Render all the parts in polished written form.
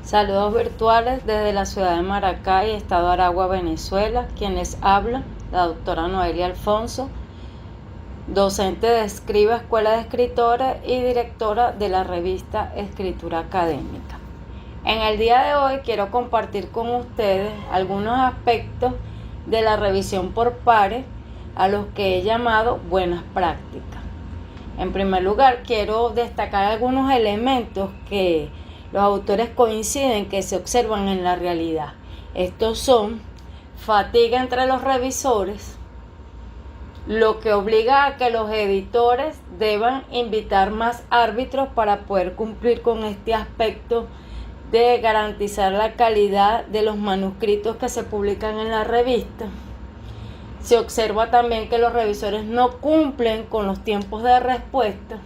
Saludos virtuales desde la ciudad de Maracay, Estado Aragua, Venezuela. Quien les habla, la doctora Noelia Alfonso, docente de Escriba Escuela de Escritores y directora de la revista Escritura Académica. En el día de hoy quiero compartir con ustedes algunos aspectos de la revisión por pares, a los que he llamado buenas prácticas. En primer lugar, quiero destacar algunos elementos que los autores coinciden que se observan en la realidad. Estos son fatiga entre los revisores, lo que obliga a que los editores deban invitar más árbitros para poder cumplir con este aspecto de garantizar la calidad de los manuscritos que se publican en la revista. Se observa también que los revisores no cumplen con los tiempos de respuesta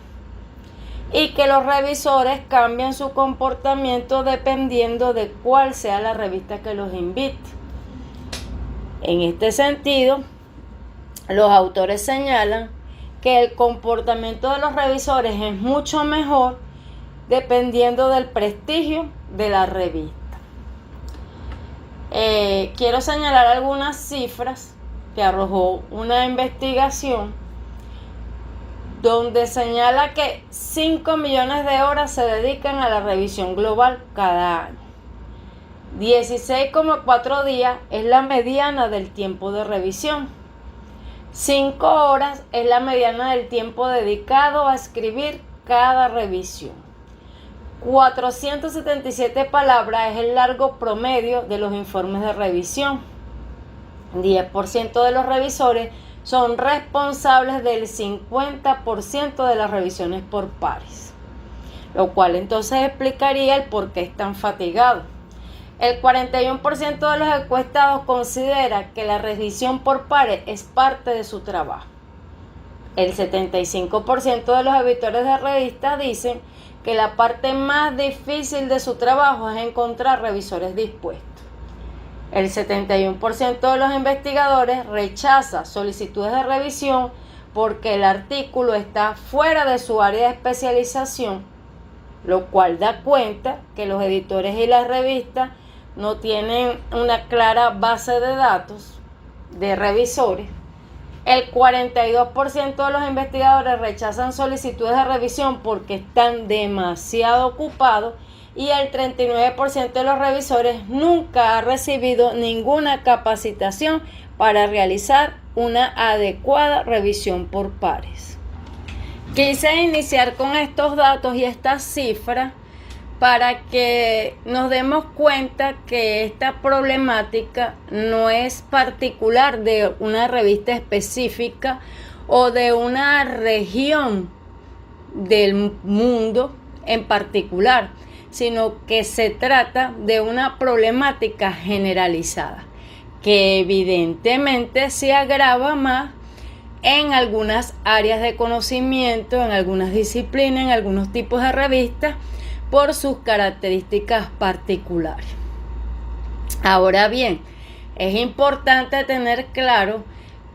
y que los revisores cambian su comportamiento dependiendo de cuál sea la revista que los invite. En este sentido, los autores señalan que el comportamiento de los revisores es mucho mejor dependiendo del prestigio de la revista. Quiero señalar algunas cifras que arrojó una investigación donde señala que 5 millones de horas se dedican a la revisión global cada año. 16,4 días es la mediana del tiempo de revisión. 5 horas es la mediana del tiempo dedicado a escribir cada revisión. 477 palabras es el largo promedio de los informes de revisión. 10% de los revisores son responsables del 50% de las revisiones por pares, lo cual entonces explicaría el por qué están fatigados. El 41% de los encuestados considera que la revisión por pares es parte de su trabajo. El 75% de los editores de revistas dicen que la parte más difícil de su trabajo es encontrar revisores dispuestos. El 71% de los investigadores rechaza solicitudes de revisión porque el artículo está fuera de su área de especialización, lo cual da cuenta que los editores y las revistas no tienen una clara base de datos de revisores. El 42% de los investigadores rechazan solicitudes de revisión porque están demasiado ocupados y el 39% de los revisores nunca ha recibido ninguna capacitación para realizar una adecuada revisión por pares. Quise iniciar con estos datos y estas cifras para que nos demos cuenta que esta problemática no es particular de una revista específica o de una región del mundo en particular, sino que se trata de una problemática generalizada, que evidentemente se agrava más en algunas áreas de conocimiento, en algunas disciplinas, en algunos tipos de revistas, por sus características particulares. Ahora bien, es importante tener claro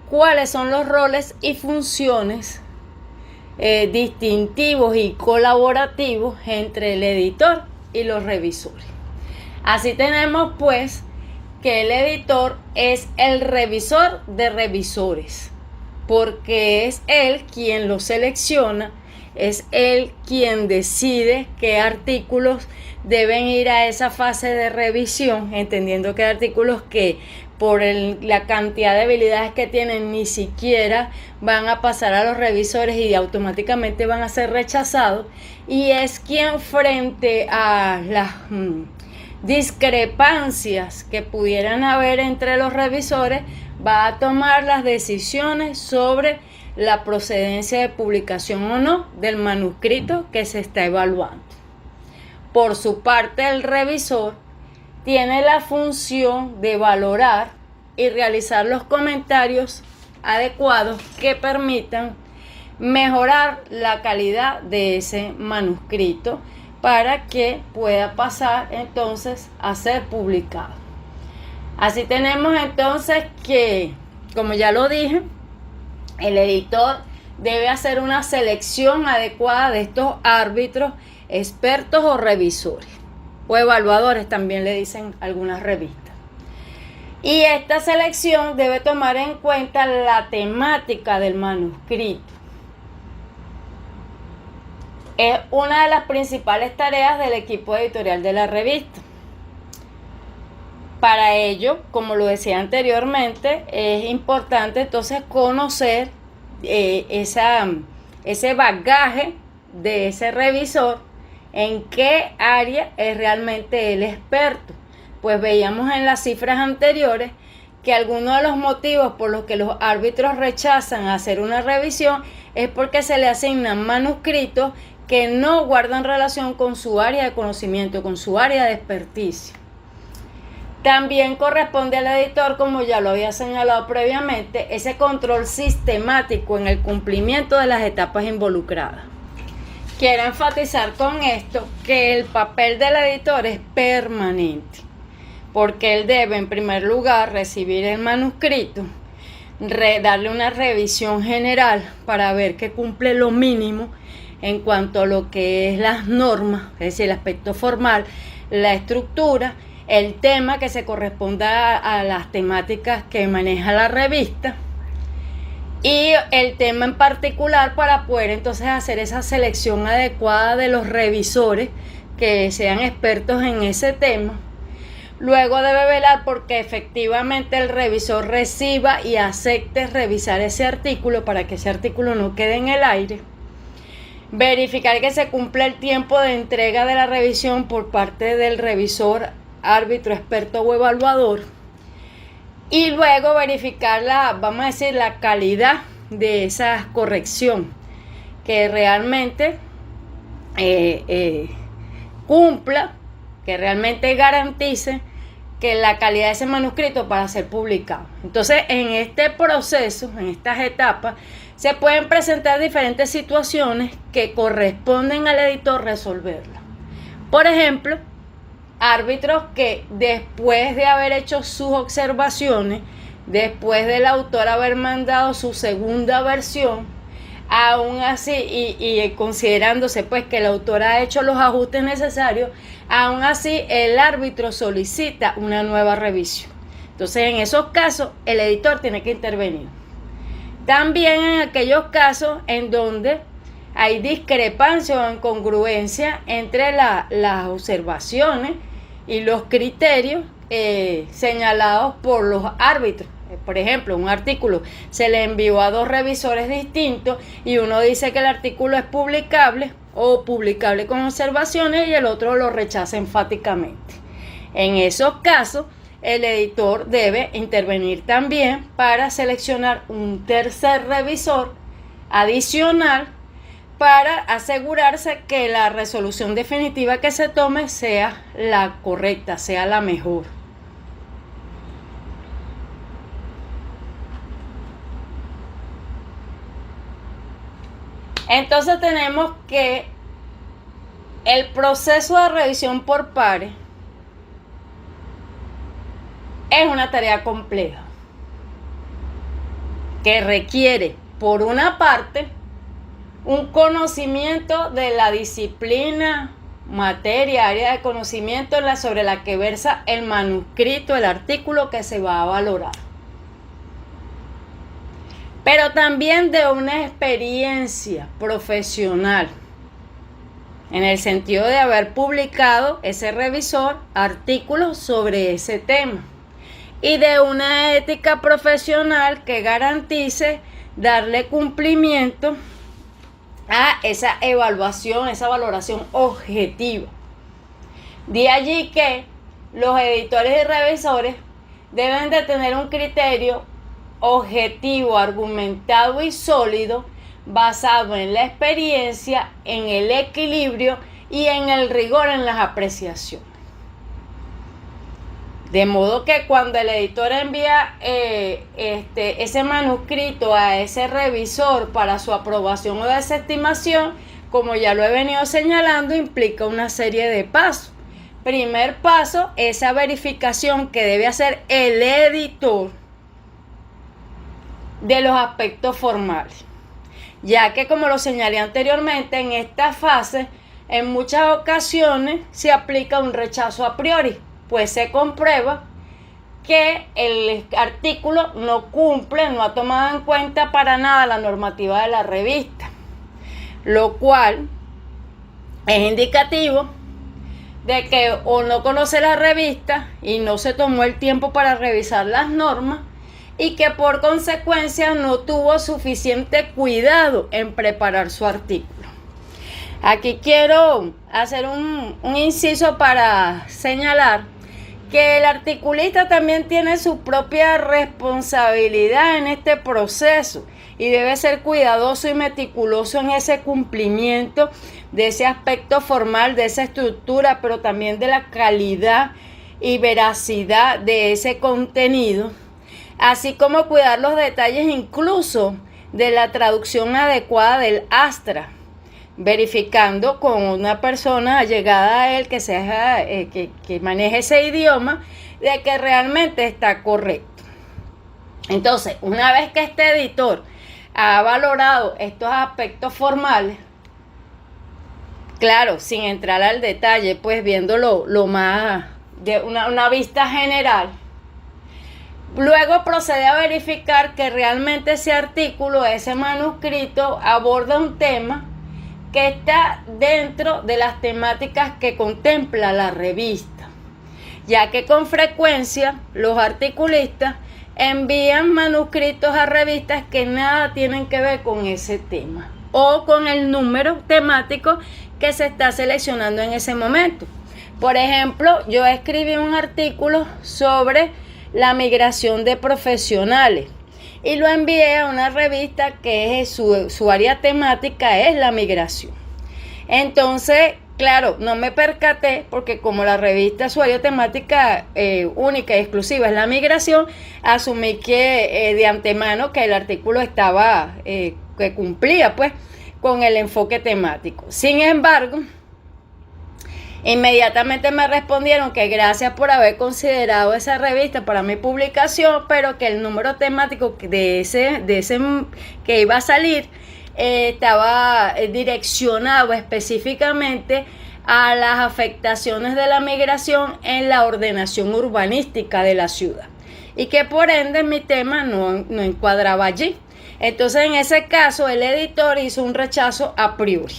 cuáles son los roles y funciones distintivos y colaborativos entre el editor y los revisores. Así tenemos pues que el editor es el revisor de revisores, porque es él quien los selecciona, es él quien decide qué artículos deben ir a esa fase de revisión, entendiendo que hay artículos que por la cantidad de habilidades que tienen ni siquiera van a pasar a los revisores y automáticamente van a ser rechazados, y es quien frente a las discrepancias que pudieran haber entre los revisores va a tomar las decisiones sobre la procedencia de publicación o no del manuscrito que se está evaluando. Por su parte, el revisor tiene la función de valorar y realizar los comentarios adecuados que permitan mejorar la calidad de ese manuscrito para que pueda pasar entonces a ser publicado. Así tenemos entonces que, como ya lo dije, el editor debe hacer una selección adecuada de estos árbitros, expertos o revisores. o evaluadores también le dicen algunas revistas. Y esta selección debe tomar en cuenta la temática del manuscrito. Es una de las principales tareas del equipo editorial de la revista. Para ello, como lo decía anteriormente, es importante entonces conocer ese bagaje de ese revisor, en qué área es realmente el experto. Pues veíamos en las cifras anteriores que algunos de los motivos por los que los árbitros rechazan hacer una revisión es porque se le asignan manuscritos que no guardan relación con su área de conocimiento, con su área de experticia. También corresponde al editor, como ya lo había señalado previamente, ese control sistemático en el cumplimiento de las etapas involucradas. Quiero enfatizar con esto que el papel del editor es permanente, porque él debe en primer lugar recibir el manuscrito, darle una revisión general para ver que cumple lo mínimo en cuanto a lo que es las normas, es decir, el aspecto formal, la estructura, el tema que se corresponda a las temáticas que maneja la revista y el tema en particular, para poder entonces hacer esa selección adecuada de los revisores que sean expertos en ese tema. Luego debe velar porque efectivamente el revisor reciba y acepte revisar ese artículo para que ese artículo no quede en el aire. Verificar que se cumpla el tiempo de entrega de la revisión por parte del revisor, árbitro, experto o evaluador. Y luego verificar la calidad de esa corrección, que realmente cumpla, que realmente garantice que la calidad de ese manuscrito para ser publicado. Entonces, en este proceso, en estas etapas, se pueden presentar diferentes situaciones que corresponden al editor resolverlas. Por ejemplo, árbitros que después de haber hecho sus observaciones, después del autor haber mandado su segunda versión, aún así, y considerándose pues que el autor ha hecho los ajustes necesarios, aún así el árbitro solicita una nueva revisión. Entonces, en esos casos, el editor tiene que intervenir. También en aquellos casos en donde hay discrepancia o incongruencia entre las observaciones y los criterios señalados por los árbitros. Por ejemplo, un artículo se le envió a dos revisores distintos y uno dice que el artículo es publicable o publicable con observaciones y el otro lo rechaza enfáticamente. En esos casos, el editor debe intervenir también para seleccionar un tercer revisor adicional para asegurarse que la resolución definitiva que se tome sea la correcta, sea la mejor. Entonces tenemos que el proceso de revisión por pares es una tarea compleja que requiere, por una parte, un conocimiento de la disciplina, materia, área de conocimiento sobre la que versa el manuscrito, el artículo que se va a valorar. Pero también de una experiencia profesional, en el sentido de haber publicado ese revisor artículos sobre ese tema, y de una ética profesional que garantice darle cumplimiento a esa evaluación, esa valoración objetiva. De allí que los editores y revisores deben de tener un criterio objetivo, argumentado y sólido, basado en la experiencia, en el equilibrio y en el rigor en las apreciaciones. De modo que cuando el editor envía ese manuscrito a ese revisor para su aprobación o desestimación, como ya lo he venido señalando, implica una serie de pasos. Primer paso, esa verificación que debe hacer el editor de los aspectos formales, ya que, como lo señalé anteriormente, en esta fase en muchas ocasiones se aplica un rechazo a priori, pues se comprueba que el artículo no cumple, no ha tomado en cuenta para nada la normativa de la revista, lo cual es indicativo de que o no conoce la revista y no se tomó el tiempo para revisar las normas, y que por consecuencia no tuvo suficiente cuidado en preparar su artículo. Aquí quiero hacer un inciso para señalar que el articulista también tiene su propia responsabilidad en este proceso y debe ser cuidadoso y meticuloso en ese cumplimiento de ese aspecto formal, de esa estructura, pero también de la calidad y veracidad de ese contenido, así como cuidar los detalles incluso de la traducción adecuada del Astra, verificando con una persona allegada a él que sea que maneje ese idioma, de que realmente está correcto. Entonces, una vez que este editor ha valorado estos aspectos formales, claro, sin entrar al detalle, pues viéndolo lo más de una vista general, luego procede a verificar que realmente ese artículo, ese manuscrito, aborda un tema que está dentro de las temáticas que contempla la revista, ya que con frecuencia los articulistas envían manuscritos a revistas que nada tienen que ver con ese tema o con el número temático que se está seleccionando en ese momento. Por ejemplo, yo escribí un artículo sobre la migración de profesionales y lo envié a una revista que es su área temática es la migración. Entonces, claro, no me percaté porque como la revista su área temática única y exclusiva es la migración, asumí que de antemano que el artículo estaba, que cumplía pues con el enfoque temático. Sin embargo, inmediatamente me respondieron que gracias por haber considerado esa revista para mi publicación, pero que el número temático de ese que iba a salir estaba direccionado específicamente a las afectaciones de la migración en la ordenación urbanística de la ciudad y que por ende mi tema no encuadraba allí. Entonces, en ese caso, el editor hizo un rechazo a priori.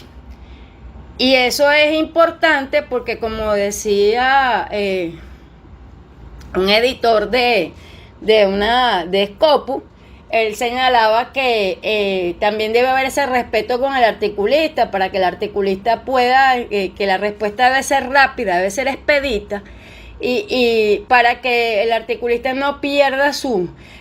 Y eso es importante porque, como decía un editor de Scopus, él señalaba que también debe haber ese respeto con el articulista para que el articulista pueda, que la respuesta debe ser rápida, debe ser expedita, y para que el articulista no pierda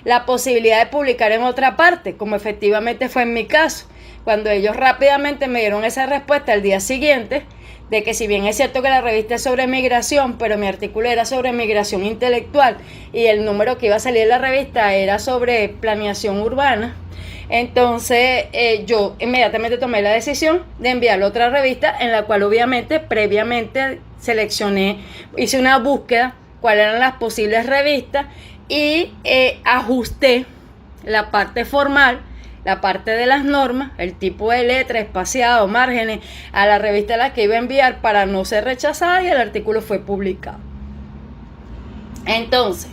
la posibilidad de publicar en otra parte, como efectivamente fue en mi caso, cuando ellos rápidamente me dieron esa respuesta al día siguiente, de que si bien es cierto que la revista es sobre migración, pero mi artículo era sobre migración intelectual y el número que iba a salir de la revista era sobre planeación urbana, entonces yo inmediatamente tomé la decisión de enviarlo a otra revista en la cual obviamente previamente seleccioné, hice una búsqueda cuáles eran las posibles revistas y ajusté la parte formal, la parte de las normas, el tipo de letra, espaciado, márgenes, a la revista a la que iba a enviar para no ser rechazada y el artículo fue publicado. Entonces,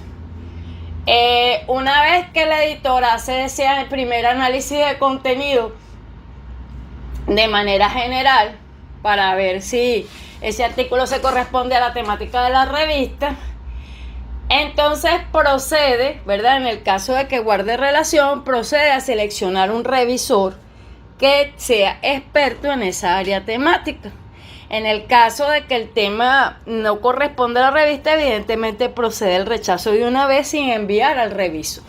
una vez que el editor hace ese primer análisis de contenido de manera general para ver si ese artículo se corresponde a la temática de la revista, entonces procede, ¿verdad? En el caso de que guarde relación, procede a seleccionar un revisor que sea experto en esa área temática. En el caso de que el tema no corresponde a la revista, evidentemente procede el rechazo de una vez sin enviar al revisor.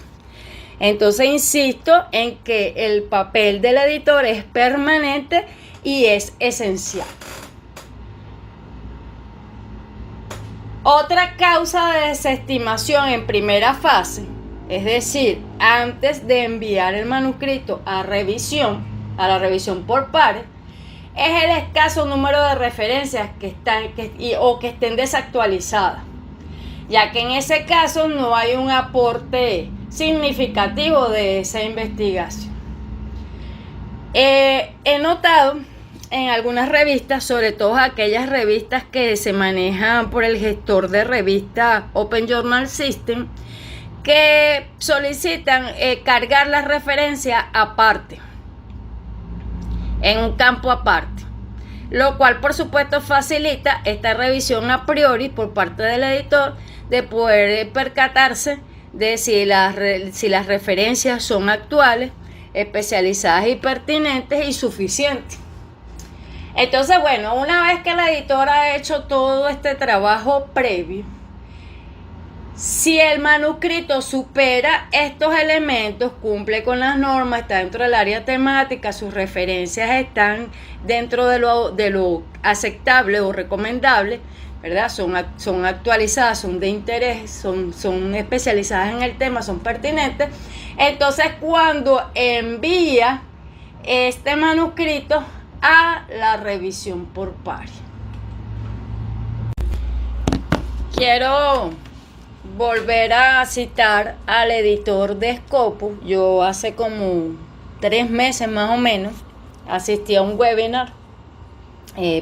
Entonces insisto en que el papel del editor es permanente y es esencial. Otra causa de desestimación en primera fase, es decir, antes de enviar el manuscrito a la revisión por pares, es el escaso número de referencias que estén desactualizadas, ya que en ese caso no hay un aporte significativo de esa investigación. He notado en algunas revistas, sobre todo aquellas revistas que se manejan por el gestor de revista Open Journal System, que solicitan cargar la referencia aparte, en un campo aparte, lo cual por supuesto facilita esta revisión a priori por parte del editor de poder percatarse de si las referencias son actuales, especializadas y pertinentes y suficientes. Entonces, bueno, una vez que el editor ha hecho todo este trabajo previo, si el manuscrito supera estos elementos, cumple con las normas, está dentro del área temática, sus referencias están dentro de lo aceptable o recomendable, ¿verdad? Son actualizadas, son de interés, son especializadas en el tema, son pertinentes. Entonces, cuando envía este manuscrito a la revisión por pares. Quiero volver a citar al editor de Scopus. Yo hace como 3 meses más o menos asistí a un webinar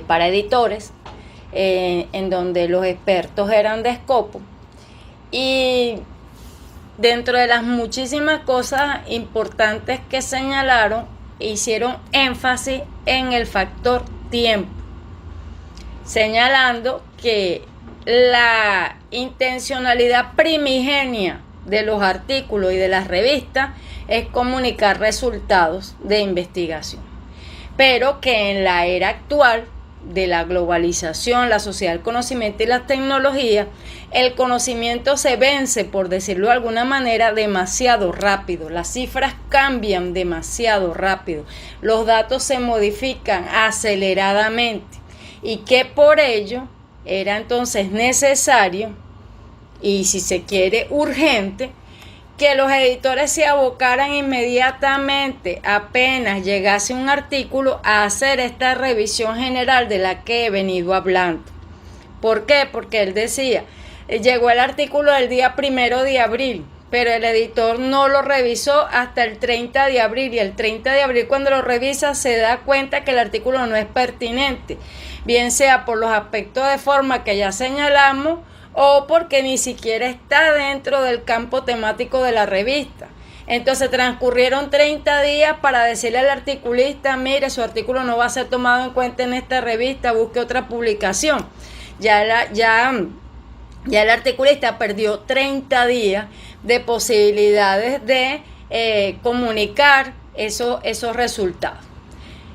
para editores en donde los expertos eran de Scopus, y dentro de las muchísimas cosas importantes que señalaron, hicieron énfasis en el factor tiempo, señalando que la intencionalidad primigenia de los artículos y de las revistas es comunicar resultados de investigación, pero que en la era actual de la globalización, la sociedad del conocimiento y las tecnologías, el conocimiento se vence, por decirlo de alguna manera, demasiado rápido. Las cifras cambian demasiado rápido, los datos se modifican aceleradamente, y que por ello era entonces necesario, y si se quiere urgente, que los editores se abocaran inmediatamente, apenas llegase un artículo, a hacer esta revisión general de la que he venido hablando. ¿Por qué? Porque él decía, llegó el artículo el día 1 de abril, pero el editor no lo revisó hasta el 30 de abril, y el 30 de abril cuando lo revisa se da cuenta que el artículo no es pertinente, bien sea por los aspectos de forma que ya señalamos, o porque ni siquiera está dentro del campo temático de la revista. Entonces transcurrieron 30 días para decirle al articulista, mire, su artículo no va a ser tomado en cuenta en esta revista, busque otra publicación. Ya el articulista perdió 30 días de posibilidades de comunicar esos resultados.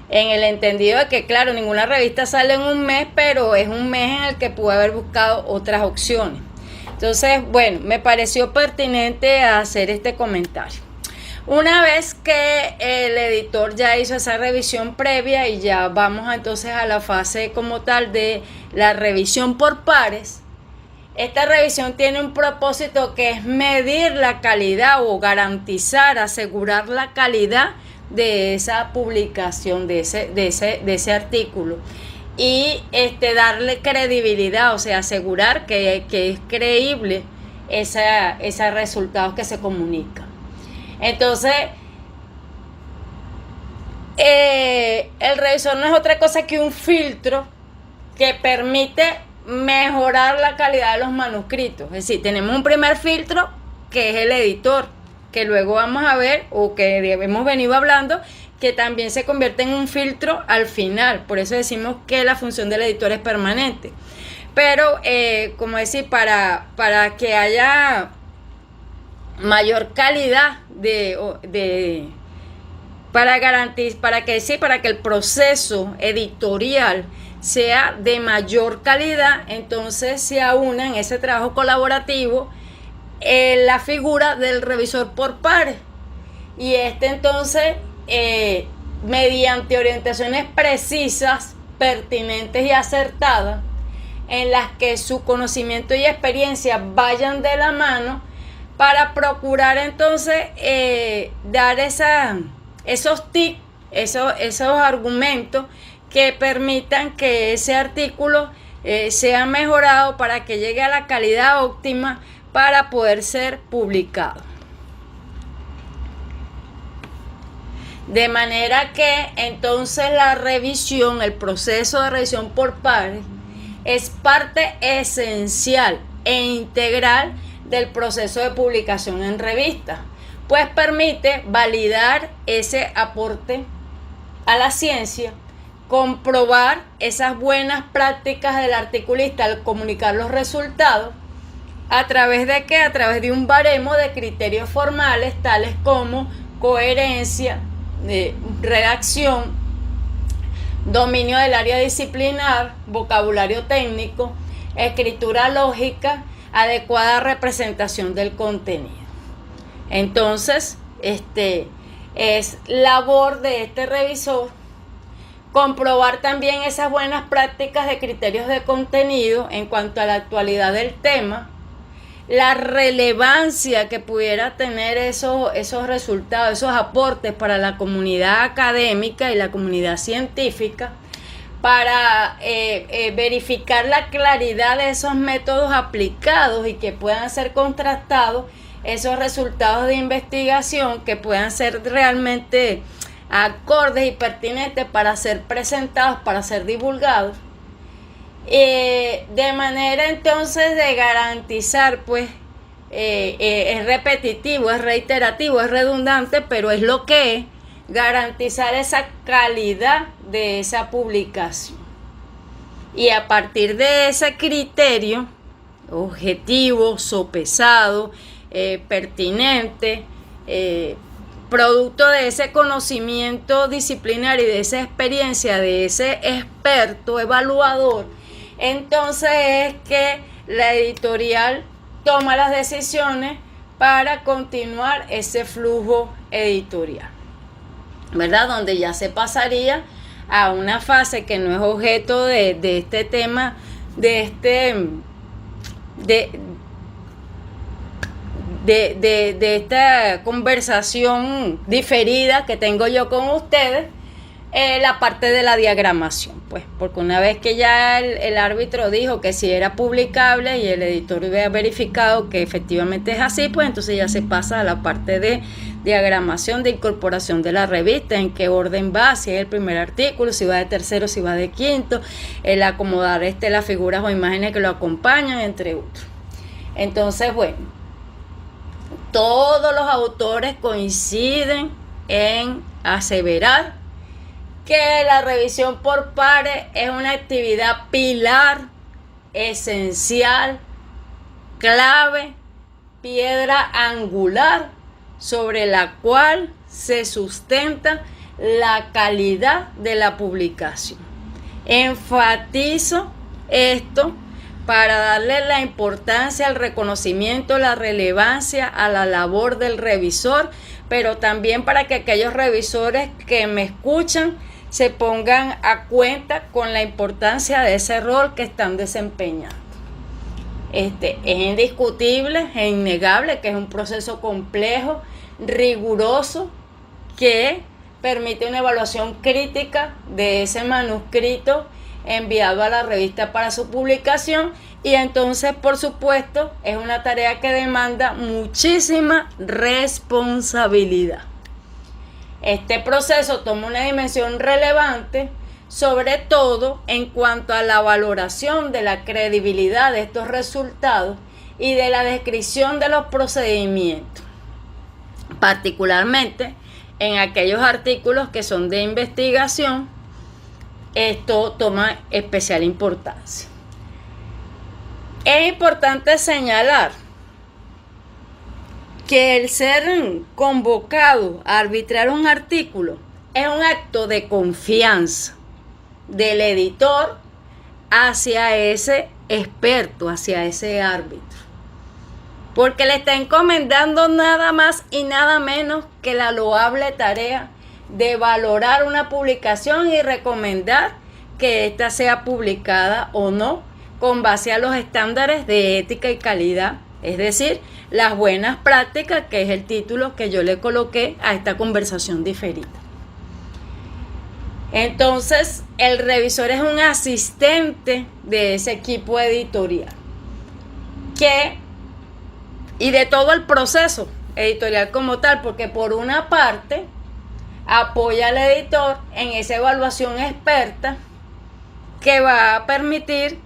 En el entendido de que, claro, ninguna revista sale en un mes, pero es un mes en el que pude haber buscado otras opciones. Entonces, bueno, me pareció pertinente hacer este comentario. Una vez que el editor ya hizo esa revisión previa, y ya vamos entonces a la fase como tal de la revisión por pares, esta revisión tiene un propósito que es medir la calidad o garantizar, asegurar la calidad de esa publicación, de ese artículo, y darle credibilidad, o sea, asegurar que es creíble esos resultados que se comunican. Entonces, el revisor no es otra cosa que un filtro que permite mejorar la calidad de los manuscritos. Es decir, tenemos un primer filtro que es el editor, que luego vamos a ver, o que hemos venido hablando, que también se convierte en un filtro al final. Por eso decimos que la función del editor es permanente. Pero, como decir, para que haya mayor calidad para que el proceso editorial sea de mayor calidad, entonces se aúna en ese trabajo colaborativo la figura del revisor por pares, y entonces mediante orientaciones precisas, pertinentes y acertadas, en las que su conocimiento y experiencia vayan de la mano, para procurar entonces dar esos tips, esos argumentos que permitan que ese artículo sea mejorado para que llegue a la calidad óptima para poder ser publicado. De manera que entonces la revisión, el proceso de revisión por pares, es parte esencial e integral del proceso de publicación en revista, pues permite validar ese aporte a la ciencia, comprobar esas buenas prácticas del articulista al comunicar los resultados. ¿A través de qué? A través de un baremo de criterios formales tales como coherencia, redacción, dominio del área disciplinar, vocabulario técnico, escritura lógica, adecuada representación del contenido. Entonces, es labor de este revisor comprobar también esas buenas prácticas de criterios de contenido en cuanto a la actualidad del tema, la relevancia que pudiera tener esos resultados, esos aportes para la comunidad académica y la comunidad científica, para verificar la claridad de esos métodos aplicados y que puedan ser contrastados esos resultados de investigación, que puedan ser realmente acordes y pertinentes para ser presentados, para ser divulgados. De manera entonces de garantizar, pues, es repetitivo, es reiterativo, es redundante, pero es lo que es, garantizar esa calidad de esa publicación. Y a partir de ese criterio objetivo, sopesado, pertinente, producto de ese conocimiento disciplinario y de esa experiencia de ese experto evaluador, entonces es que la editorial toma las decisiones para continuar ese flujo editorial, ¿verdad? Donde ya se pasaría a una fase que no es objeto de este tema, de esta conversación diferida que tengo yo con ustedes, la parte de la diagramación, pues, porque una vez que ya el árbitro dijo que si era publicable y el editor había verificado que efectivamente es así, pues entonces ya se pasa a la parte de diagramación, de incorporación de la revista, en qué orden va, si es el primer artículo, si va de tercero, si va de quinto, el acomodar las figuras o imágenes que lo acompañan, entre otros. Entonces, bueno, todos los autores coinciden en aseverar que la revisión por pares es una actividad pilar, esencial, clave, piedra angular sobre la cual se sustenta la calidad de la publicación. Enfatizo esto para darle la importancia, el reconocimiento, la relevancia a la labor del revisor, pero también para que aquellos revisores que me escuchan se pongan a cuenta con la importancia de ese rol que están desempeñando. Es indiscutible, es innegable que es un proceso complejo, riguroso, que permite una evaluación crítica de ese manuscrito enviado a la revista para su publicación, y entonces, por supuesto, es una tarea que demanda muchísima responsabilidad. Este proceso toma una dimensión relevante, sobre todo en cuanto a la valoración de la credibilidad de estos resultados y de la descripción de los procedimientos, particularmente en aquellos artículos que son de investigación. Esto toma especial importancia. Es importante señalar que el ser convocado a arbitrar un artículo es un acto de confianza del editor hacia ese experto, hacia ese árbitro, porque le está encomendando nada más y nada menos que la loable tarea de valorar una publicación y recomendar que ésta sea publicada o no con base a los estándares de ética y calidad, es decir, las buenas prácticas, que es el título que yo le coloqué a esta conversación diferida. Entonces, el revisor es un asistente de ese equipo editorial y de todo el proceso editorial como tal, porque por una parte apoya al editor en esa evaluación experta que va a permitir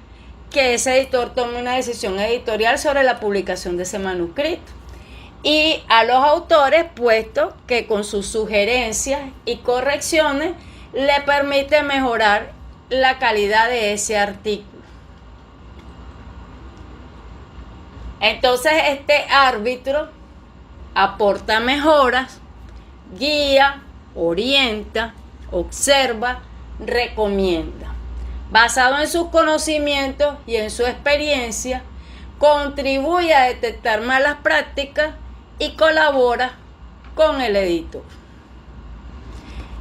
que ese editor tome una decisión editorial sobre la publicación de ese manuscrito. Y a los autores, puesto que con sus sugerencias y correcciones le permite mejorar la calidad de ese artículo. Entonces este árbitro aporta mejoras, guía, orienta, observa, recomienda. Basado en sus conocimientos y en su experiencia, contribuye a detectar malas prácticas y colabora con el editor.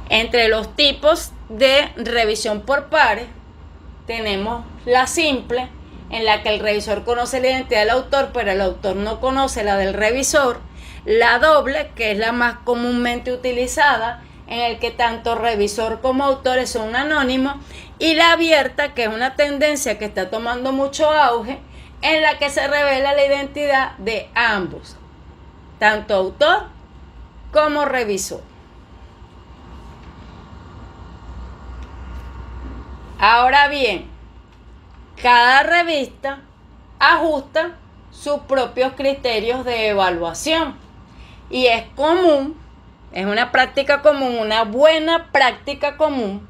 Entre los tipos de revisión por pares tenemos la simple, en la que el revisor conoce la identidad del autor, pero el autor no conoce la del revisor. La doble, que es la más comúnmente utilizada, en el que tanto revisor como autores son anónimos. Y la abierta, que es una tendencia que está tomando mucho auge, en la que se revela la identidad de ambos, tanto autor como revisor. Ahora bien, cada revista ajusta sus propios criterios de evaluación y es común, es una práctica común, una buena práctica común,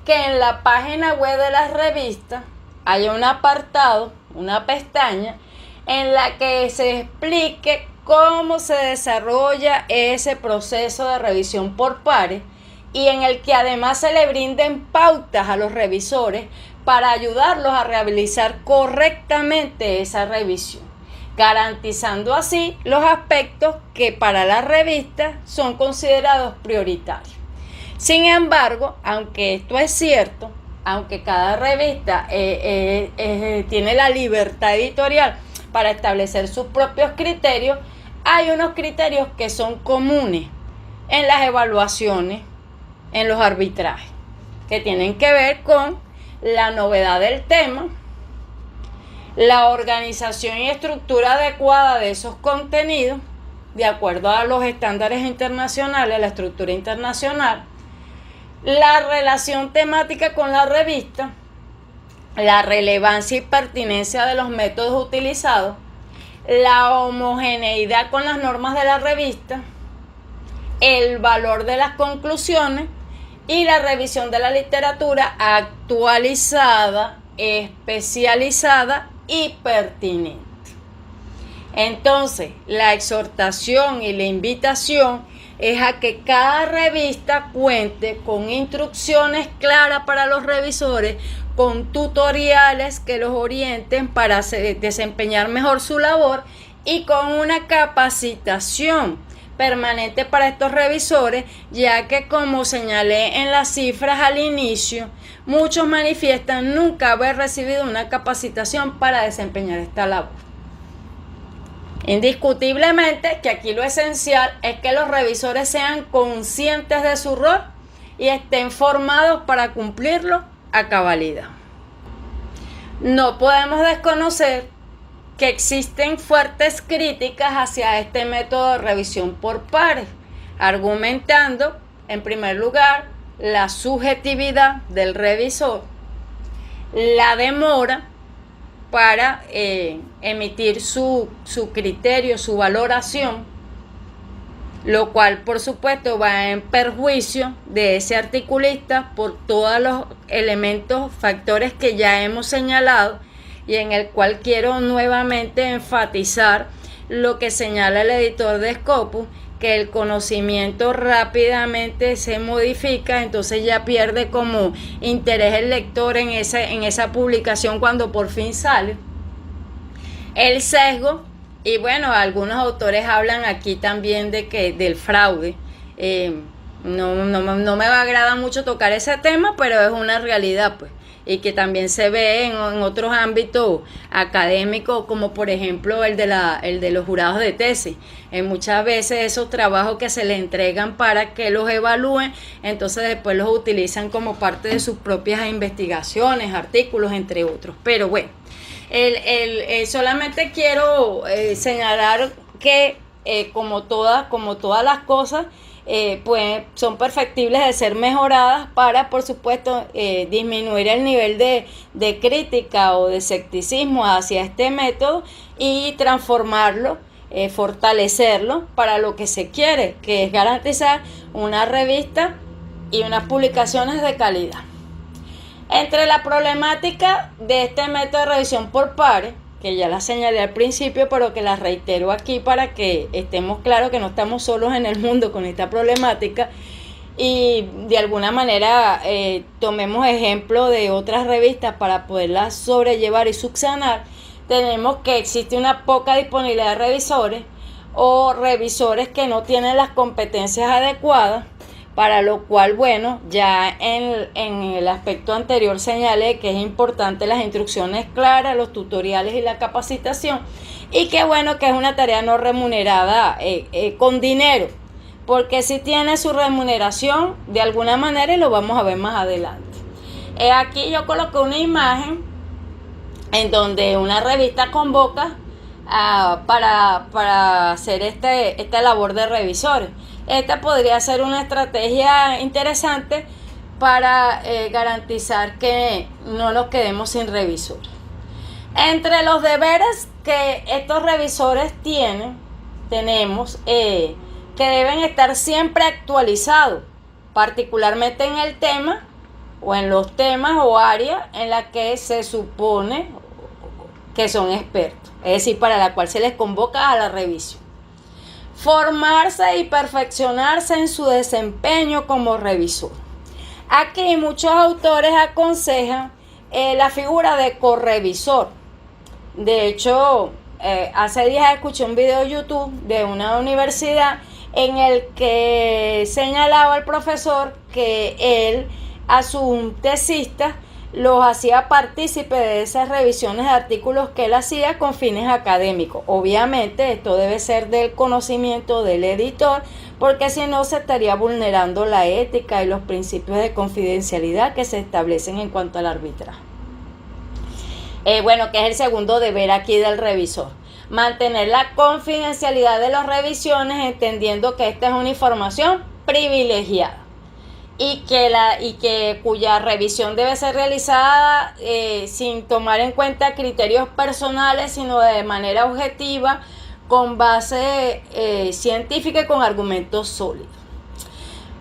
que en la página web de las revistas haya un apartado, una pestaña, en la que se explique cómo se desarrolla ese proceso de revisión por pares y en el que además se le brinden pautas a los revisores para ayudarlos a realizar correctamente esa revisión, garantizando así los aspectos que para la revista son considerados prioritarios. Sin embargo, aunque esto es cierto, aunque cada revista tiene la libertad editorial para establecer sus propios criterios, hay unos criterios que son comunes en las evaluaciones, en los arbitrajes, que tienen que ver con la novedad del tema, la organización y estructura adecuada de esos contenidos, de acuerdo a los estándares internacionales, la estructura internacional, la relación temática con la revista, la relevancia y pertinencia de los métodos utilizados, la homogeneidad con las normas de la revista, el valor de las conclusiones y la revisión de la literatura actualizada, especializada y pertinente. Entonces, la exhortación y la invitación es a que cada revista cuente con instrucciones claras para los revisores, con tutoriales que los orienten para desempeñar mejor su labor y con una capacitación permanente para estos revisores, ya que, como señalé en las cifras al inicio, muchos manifiestan nunca haber recibido una capacitación para desempeñar esta labor. Indiscutiblemente que aquí lo esencial es que los revisores sean conscientes de su rol y estén formados para cumplirlo a cabalidad. No podemos desconocer que existen fuertes críticas hacia este método de revisión por pares, argumentando, en primer lugar, la subjetividad del revisor, la demora para emitir su criterio, su valoración, lo cual por supuesto va en perjuicio de ese articulista por todos los elementos, factores que ya hemos señalado, y en el cual quiero nuevamente enfatizar lo que señala el editor de Scopus, que el conocimiento rápidamente se modifica, entonces ya pierde como interés el lector en esa publicación cuando por fin sale. El sesgo, y bueno, algunos autores hablan aquí también del fraude. No me agrada mucho tocar ese tema, pero es una realidad, pues, y que también se ve en otros ámbitos académicos, como por ejemplo el de los jurados de tesis. Muchas veces esos trabajos que se les entregan para que los evalúen, entonces después los utilizan como parte de sus propias investigaciones, artículos, entre otros. Pero bueno, solamente quiero señalar que como todas las cosas, son perfectibles de ser mejoradas para, por supuesto, disminuir el nivel de crítica o de escepticismo hacia este método y transformarlo, fortalecerlo para lo que se quiere, que es garantizar una revista y unas publicaciones de calidad. Entre la problemática de este método de revisión por pares, que ya la señalé al principio, pero que la reitero aquí para que estemos claros que no estamos solos en el mundo con esta problemática y de alguna manera tomemos ejemplo de otras revistas para poderlas sobrellevar y subsanar. Tenemos que existe una poca disponibilidad de revisores o revisores que no tienen las competencias adecuadas, para lo cual, bueno, ya en el aspecto anterior señalé que es importante las instrucciones claras, los tutoriales y la capacitación, y que bueno, que es una tarea no remunerada con dinero, porque sí tiene su remuneración de alguna manera y lo vamos a ver más adelante. Aquí yo coloqué una imagen en donde una revista convoca para hacer esta labor de revisores. Esta podría ser una estrategia interesante para garantizar que no nos quedemos sin revisores. Entre los deberes que estos revisores tenemos que deben estar siempre actualizados, particularmente en el tema o en los temas o áreas en las que se supone que son expertos, es decir, para la cual se les convoca a la revisión. Formarse y perfeccionarse en su desempeño como revisor. Aquí muchos autores aconsejan la figura de correvisor. De hecho, hace días escuché un video de YouTube de una universidad en el que señalaba el profesor que él a sus tesistas los hacía partícipe de esas revisiones de artículos que él hacía con fines académicos. Obviamente esto debe ser del conocimiento del editor, porque si no se estaría vulnerando la ética y los principios de confidencialidad que se establecen en cuanto al arbitraje. Bueno, que es el segundo deber aquí del revisor. Mantener la confidencialidad de las revisiones, entendiendo que esta es una información privilegiada y que cuya revisión debe ser realizada sin tomar en cuenta criterios personales, sino de manera objetiva, con base científica y con argumentos sólidos.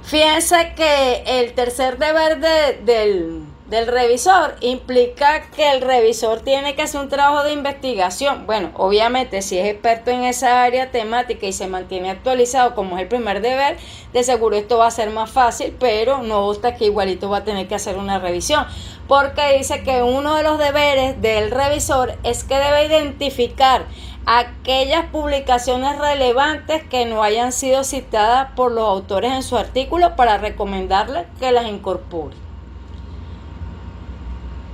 Fíjense que el tercer deber del revisor implica que el revisor tiene que hacer un trabajo de investigación. Bueno, obviamente si es experto en esa área temática y se mantiene actualizado como es el primer deber, de seguro esto va a ser más fácil, pero no obsta que igualito va a tener que hacer una revisión, porque dice que uno de los deberes del revisor es que debe identificar aquellas publicaciones relevantes que no hayan sido citadas por los autores en su artículo para recomendarles que las incorpore.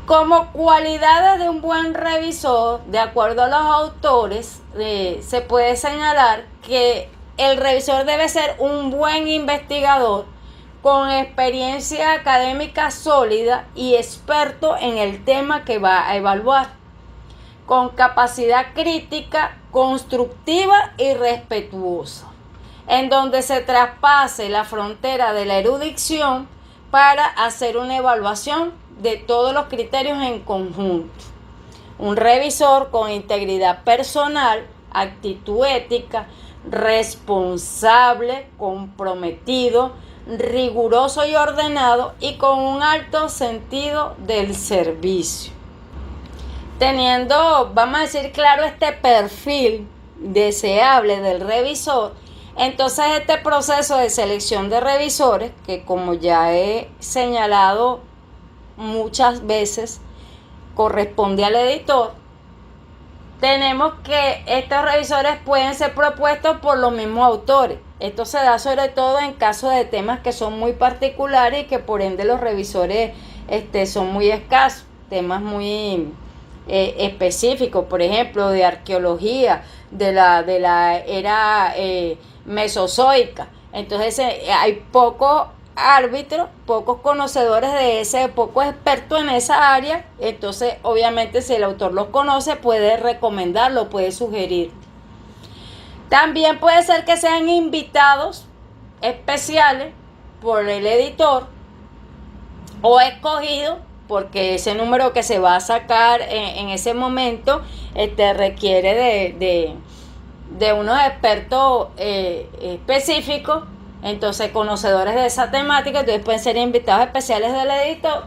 Como cualidades de un buen revisor, de acuerdo a los autores, se puede señalar que el revisor debe ser un buen investigador con experiencia académica sólida y experto en el tema que va a evaluar, con capacidad crítica, constructiva y respetuosa, en donde se traspase la frontera de la erudición para hacer una evaluación de todos los criterios en conjunto. Un revisor con integridad personal, actitud ética, responsable, comprometido, riguroso y ordenado, y con un alto sentido del servicio. Teniendo, vamos a decir, claro este perfil deseable del revisor, entonces este proceso de selección de revisores, que como ya he señalado muchas veces, corresponde al editor, tenemos que estos revisores pueden ser propuestos por los mismos autores. Esto se da sobre todo en caso de temas que son muy particulares y que por ende los revisores son muy escasos, temas muy específicos, por ejemplo de arqueología de la era mesozoica. Entonces hay pocos árbitros, pocos conocedores de ese, pocos expertos en esa área. Entonces obviamente si el autor los conoce puede recomendarlo, puede sugerir. También puede ser que sean invitados especiales por el editor o escogido, porque ese número que se va a sacar en ese momento requiere de unos expertos específicos, entonces conocedores de esa temática, entonces pueden ser invitados especiales del editor.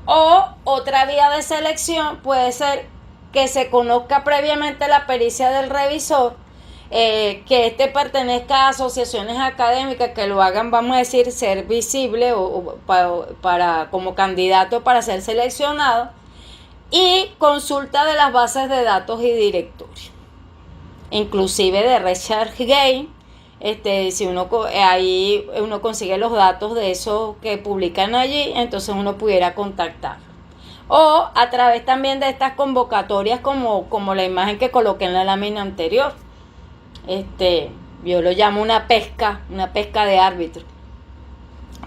O otra vía de selección puede ser que se conozca previamente la pericia del revisor, que pertenezca a asociaciones académicas que lo hagan, vamos a decir, ser visible para como candidato para ser seleccionado, y consulta de las bases de datos y directorios, inclusive de ResearchGate. Si ahí uno consigue los datos de esos que publican allí, entonces uno pudiera contactar. O a través también de estas convocatorias como la imagen que coloqué en la lámina anterior. Yo lo llamo una pesca de árbitros.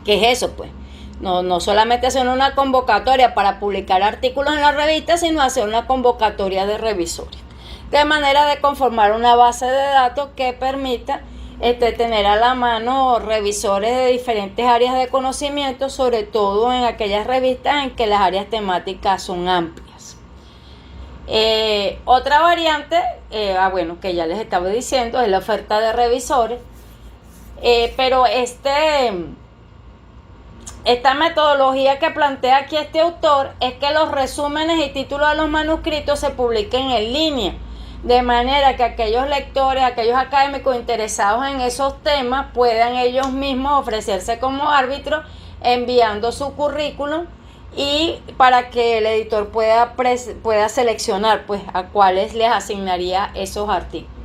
¿Qué es eso? Pues no solamente hacer una convocatoria para publicar artículos en la revista, sino hacer una convocatoria de revisores, de manera de conformar una base de datos que permita tener a la mano revisores de diferentes áreas de conocimiento, sobre todo en aquellas revistas en que las áreas temáticas son amplias. Otra variante, que ya les estaba diciendo, es la oferta de revisores, pero esta metodología que plantea aquí este autor es que los resúmenes y títulos de los manuscritos se publiquen en línea, de manera que aquellos lectores, aquellos académicos interesados en esos temas puedan ellos mismos ofrecerse como árbitros enviando su currículum, y para que el editor pueda seleccionar pues a cuáles les asignaría esos artículos.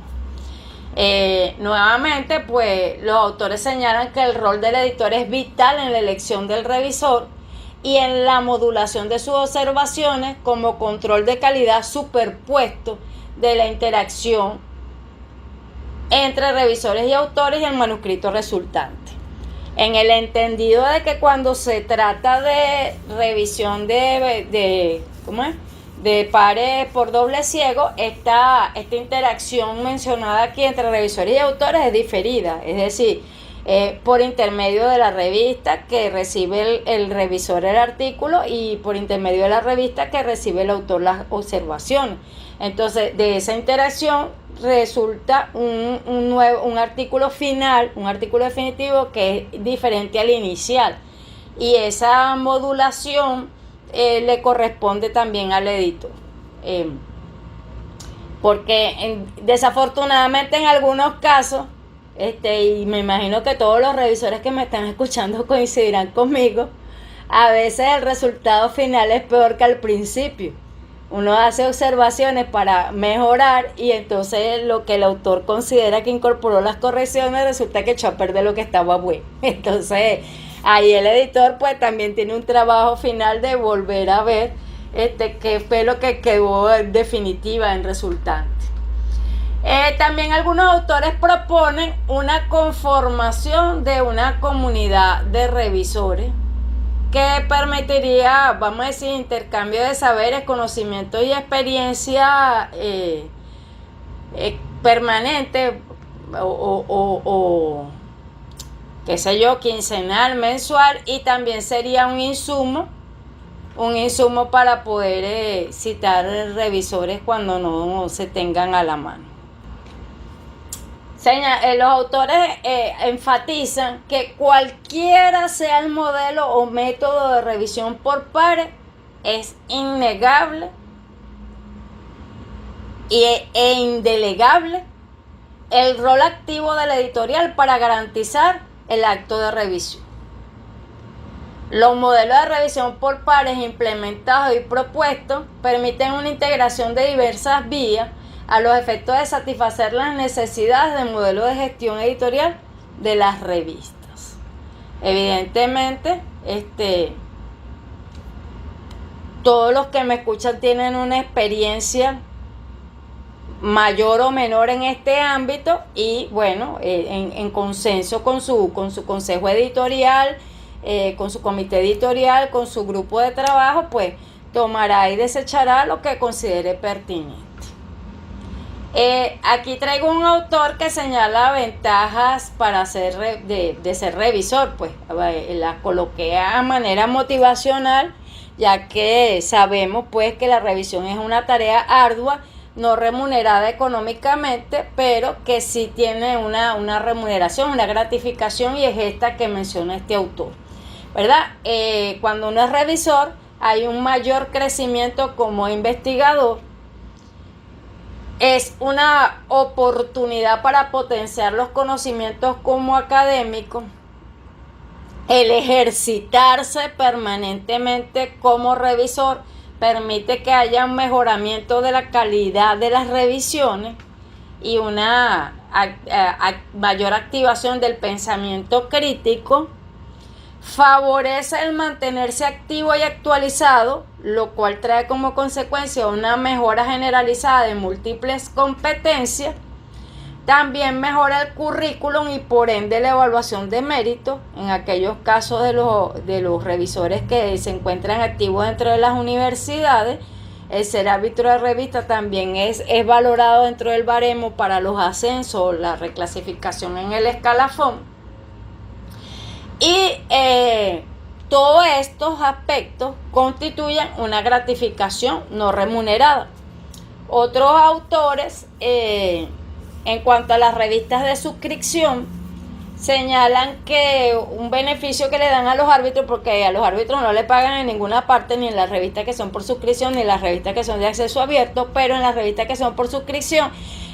Nuevamente, pues los autores señalan que el rol del editor es vital en la elección del revisor y en la modulación de sus observaciones como control de calidad superpuesto de la interacción entre revisores y autores y el manuscrito resultante, en el entendido de que cuando se trata de revisión de pares por doble ciego, esta interacción mencionada aquí entre revisores y autores es diferida, es decir, por intermedio de la revista que recibe el revisor el artículo, y por intermedio de la revista que recibe el autor las observaciones. Entonces, de esa interacción resulta un artículo final, un artículo definitivo que es diferente al inicial, y esa modulación le corresponde también al editor, porque desafortunadamente en algunos casos, y me imagino que todos los revisores que me están escuchando coincidirán conmigo, a veces el resultado final es peor que al principio. Uno hace observaciones para mejorar, y entonces lo que el autor considera que incorporó las correcciones resulta que echó a perder lo que estaba bueno. Entonces ahí el editor pues también tiene un trabajo final de volver a ver qué fue lo que quedó en definitiva en resultante. También algunos autores proponen una conformación de una comunidad de revisores que permitiría, vamos a decir, intercambio de saberes, conocimientos y experiencia permanente, o qué sé yo, quincenal, mensual, y también sería un insumo para poder citar revisores cuando no se tengan a la mano. Los autores enfatizan que cualquiera sea el modelo o método de revisión por pares, es innegable e indelegable el rol activo del editorial para garantizar el acto de revisión. Los modelos de revisión por pares implementados y propuestos permiten una integración de diversas vías a los efectos de satisfacer las necesidades del modelo de gestión editorial de las revistas. Evidentemente, todos los que me escuchan tienen una experiencia mayor o menor en este ámbito, y bueno, en consenso con su consejo editorial, con su comité editorial, con su grupo de trabajo, pues tomará y desechará lo que considere pertinente. Aquí traigo un autor que señala ventajas para de ser revisor, pues la coloqué a manera motivacional, ya que sabemos pues que la revisión es una tarea ardua, no remunerada económicamente, pero que sí tiene una remuneración, una gratificación, y es esta que menciona este autor, ¿verdad? Cuando uno es revisor hay un mayor crecimiento como investigador. Es una oportunidad para potenciar los conocimientos como académico, el ejercitarse permanentemente como revisor permite que haya un mejoramiento de la calidad de las revisiones y una mayor activación del pensamiento crítico. Favorece el mantenerse activo y actualizado, lo cual trae como consecuencia una mejora generalizada de múltiples competencias. También mejora el currículum y por ende la evaluación de mérito en aquellos casos de los revisores que se encuentran activos dentro de las universidades. El ser árbitro de revista también es valorado dentro del baremo para los ascensos, la reclasificación en el escalafón. Y todos estos aspectos constituyen una gratificación no remunerada. Otros autores, en cuanto a las revistas de suscripción, señalan que un beneficio que le dan a los árbitros, porque a los árbitros no le pagan en ninguna parte, ni en las revistas que son por suscripción, ni en las revistas que son de acceso abierto, pero en las revistas que son por suscripción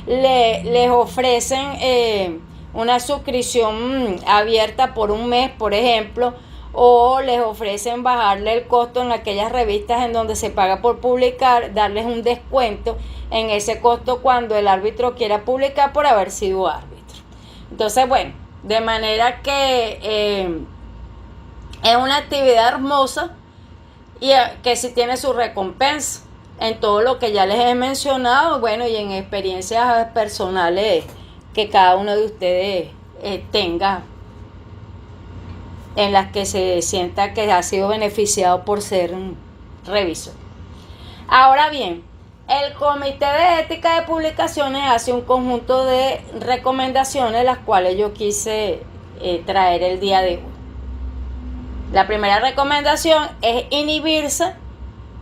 les ofrecen una suscripción abierta por un mes, por ejemplo, o les ofrecen bajarle el costo en aquellas revistas en donde se paga por publicar, darles un descuento en ese costo cuando el árbitro quiera publicar por haber sido árbitro. Entonces, bueno, de manera que es una actividad hermosa y que sí tiene su recompensa en todo lo que ya les he mencionado, bueno, y en experiencias personales que cada uno de ustedes tenga, en las que se sienta que ha sido beneficiado por ser revisor. Ahora bien, el Comité de Ética de Publicaciones hace un conjunto de recomendaciones, las cuales yo quise traer el día de hoy. La primera recomendación es inhibirse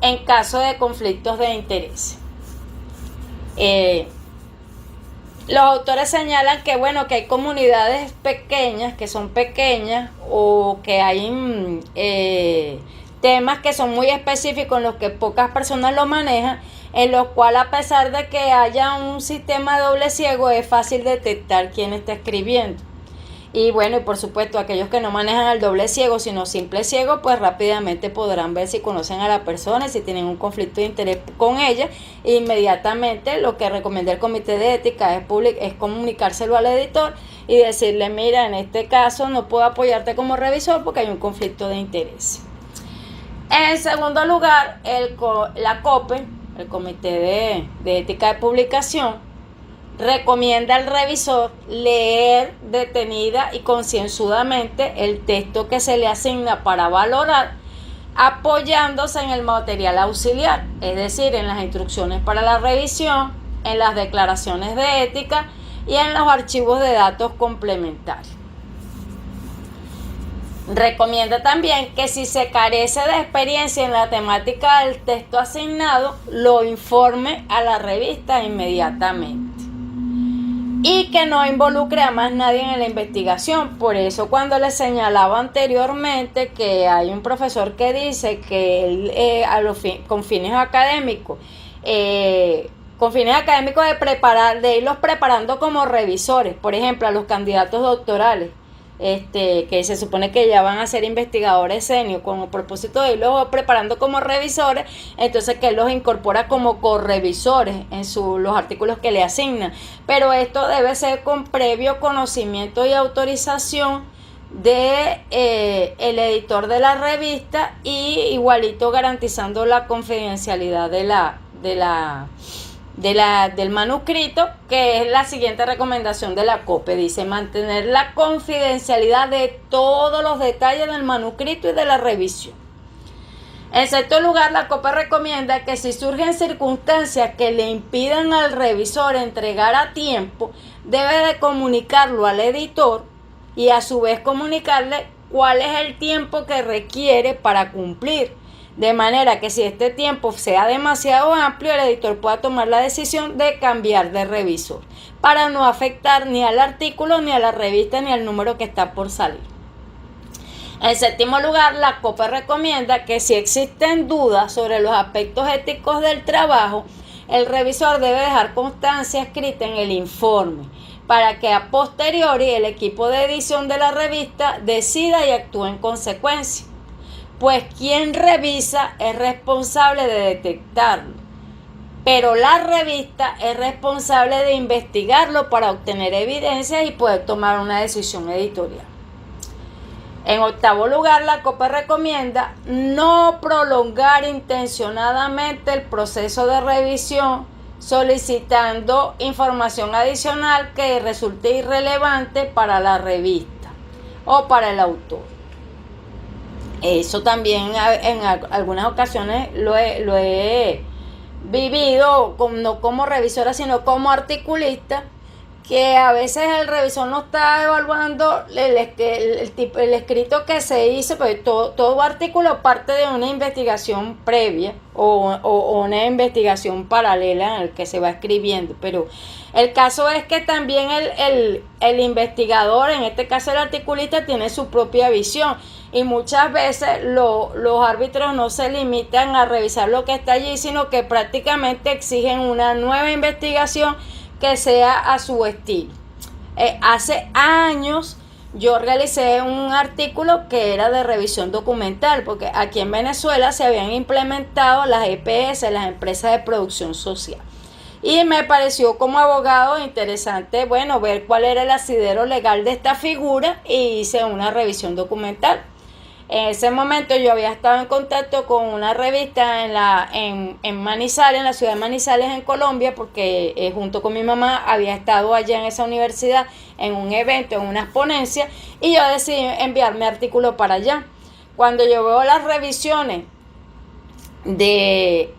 en caso de conflictos de interés. Los autores señalan que, bueno, que hay comunidades pequeñas, que son pequeñas, o que hay temas que son muy específicos en los que pocas personas lo manejan, en los cuales, a pesar de que haya un sistema de doble ciego, es fácil detectar quién está escribiendo. Y bueno, y por supuesto, aquellos que no manejan el doble ciego, sino simple ciego, pues rápidamente podrán ver si conocen a la persona y si tienen un conflicto de interés con ella. E inmediatamente lo que recomienda el Comité de Ética es comunicárselo al editor y decirle: mira, en este caso no puedo apoyarte como revisor porque hay un conflicto de interés. En segundo lugar, la COPE, el Comité de Ética de Publicación, recomienda al revisor leer detenida y concienzudamente el texto que se le asigna para valorar, apoyándose en el material auxiliar, es decir, en las instrucciones para la revisión, en las declaraciones de ética y en los archivos de datos complementarios. Recomienda también que si se carece de experiencia en la temática del texto asignado, lo informe a la revista inmediatamente y que no involucre a más nadie en la investigación. Por eso, cuando les señalaba anteriormente que hay un profesor que dice que él, con fines académicos de irlos preparando como revisores, por ejemplo, a los candidatos doctorales, que se supone que ya van a ser investigadores senior, con el propósito de irlos preparando como revisores, entonces que él los incorpora como correvisores en los artículos que le asignan. Pero esto debe ser con previo conocimiento y autorización de el editor de la revista, y igualito garantizando la confidencialidad del manuscrito, que es la siguiente recomendación de la COPE. Dice: mantener la confidencialidad de todos los detalles del manuscrito y de la revisión. En sexto lugar, la COPE recomienda que si surgen circunstancias que le impidan al revisor entregar a tiempo, debe de comunicarlo al editor y a su vez comunicarle cuál es el tiempo que requiere para cumplir. De manera que si este tiempo sea demasiado amplio, el editor pueda tomar la decisión de cambiar de revisor para no afectar ni al artículo, ni a la revista, ni al número que está por salir. En séptimo lugar, la COPE recomienda que si existen dudas sobre los aspectos éticos del trabajo, el revisor debe dejar constancia escrita en el informe para que a posteriori el equipo de edición de la revista decida y actúe en consecuencia. Pues quien revisa es responsable de detectarlo, pero la revista es responsable de investigarlo para obtener evidencias y poder tomar una decisión editorial. En octavo lugar, la COPE recomienda no prolongar intencionadamente el proceso de revisión solicitando información adicional que resulte irrelevante para la revista o para el autor. Eso también en algunas ocasiones lo he vivido, no como revisora, sino como articulista, que a veces el revisor no está evaluando el escrito que se hizo, pero todo artículo parte de una investigación previa o una investigación paralela en el que se va escribiendo, pero el caso es que también el investigador, en este caso el articulista, tiene su propia visión y muchas veces los árbitros no se limitan a revisar lo que está allí, sino que prácticamente exigen una nueva investigación que sea a su estilo. Hace años yo realicé un artículo que era de revisión documental, porque aquí en Venezuela se habían implementado las EPS, las empresas de producción social. Y me pareció como abogado interesante, ver cuál era el asidero legal de esta figura y hice una revisión documental. En ese momento yo había estado en contacto con una revista en Manizales, en la ciudad de Manizales, en Colombia, porque junto con mi mamá había estado allá en esa universidad en un evento, en unas ponencias, y yo decidí enviar mi artículo para allá. Cuando yo veo las revisiones del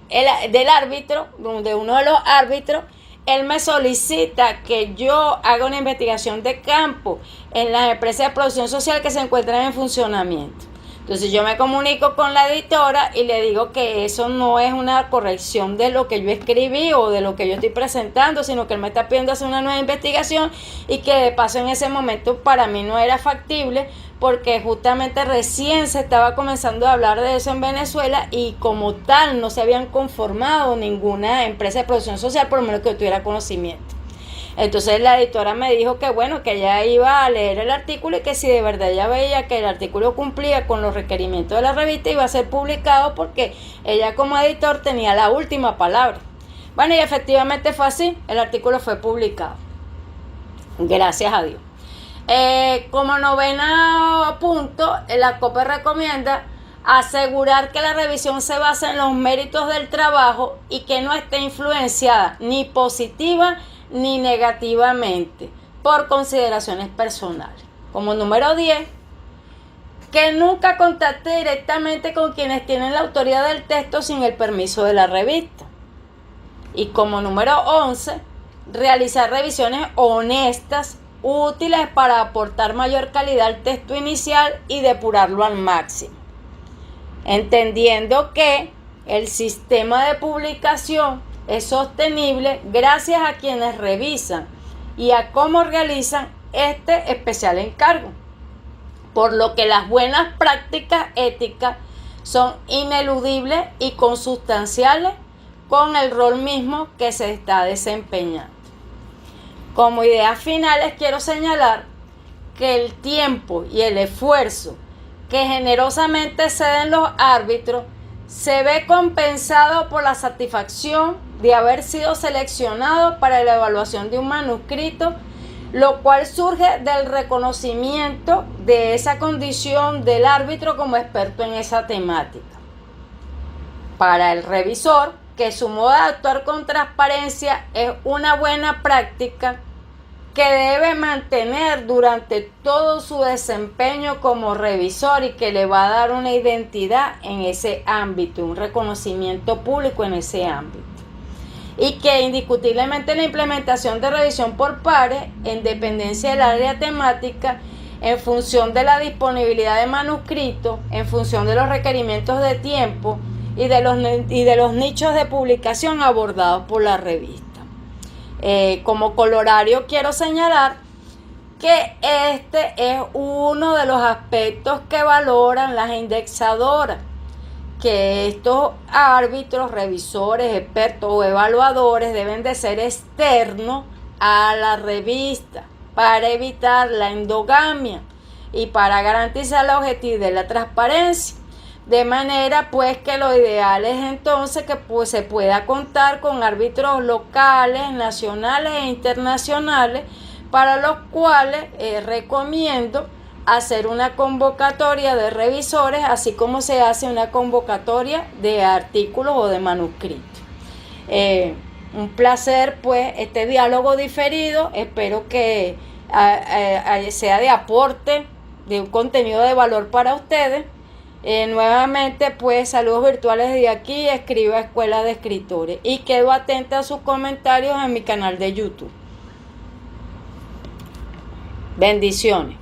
árbitro, de uno de los árbitros, él me solicita que yo haga una investigación de campo en las empresas de producción social que se encuentran en funcionamiento. Entonces yo me comunico con la editora y le digo que eso no es una corrección de lo que yo escribí o de lo que yo estoy presentando, sino que él me está pidiendo hacer una nueva investigación y que de paso en ese momento para mí no era factible porque justamente recién se estaba comenzando a hablar de eso en Venezuela y como tal no se habían conformado ninguna empresa de producción social, por lo menos que yo tuviera conocimiento. Entonces la editora me dijo que que ella iba a leer el artículo y que si de verdad ella veía que el artículo cumplía con los requerimientos de la revista iba a ser publicado porque ella como editor tenía la última palabra. Y efectivamente fue así, el artículo fue publicado. Gracias a Dios. Como noveno punto, la COPE recomienda asegurar que la revisión se basa en los méritos del trabajo y que no esté influenciada ni positiva ni negativamente por consideraciones personales. Como número 10, que nunca contacte directamente con quienes tienen la autoría del texto sin el permiso de la revista. Y como número 11, realizar revisiones honestas, útiles para aportar mayor calidad al texto inicial y depurarlo al máximo. Entendiendo que el sistema de publicación es sostenible gracias a quienes revisan y a cómo realizan este especial encargo, por lo que las buenas prácticas éticas son ineludibles y consustanciales con el rol mismo que se está desempeñando. Como ideas finales quiero señalar que el tiempo y el esfuerzo que generosamente ceden los árbitros se ve compensado por la satisfacción de haber sido seleccionado para la evaluación de un manuscrito, lo cual surge del reconocimiento de esa condición del árbitro como experto en esa temática. Para el revisor, que su modo de actuar con transparencia es una buena práctica, que debe mantener durante todo su desempeño como revisor y que le va a dar una identidad en ese ámbito, un reconocimiento público en ese ámbito. Y que indiscutiblemente la implementación de revisión por pares, en dependencia del área temática, en función de la disponibilidad de manuscritos, en función de los requerimientos de tiempo y de los nichos de publicación abordados por la revista. Como colorario quiero señalar que este es uno de los aspectos que valoran las indexadoras, que estos árbitros, revisores, expertos o evaluadores deben de ser externos a la revista para evitar la endogamia y para garantizar la objetividad de la transparencia. De manera pues que lo ideal es entonces que pues, se pueda contar con árbitros locales, nacionales e internacionales, para los cuales recomiendo hacer una convocatoria de revisores, así como se hace una convocatoria de artículos o de manuscritos. Un placer pues este diálogo diferido, espero que sea de aporte, de un contenido de valor para ustedes. Nuevamente pues saludos virtuales de aquí, Escriba Escuela de Escritores, y quedo atenta a sus comentarios en mi canal de YouTube. Bendiciones.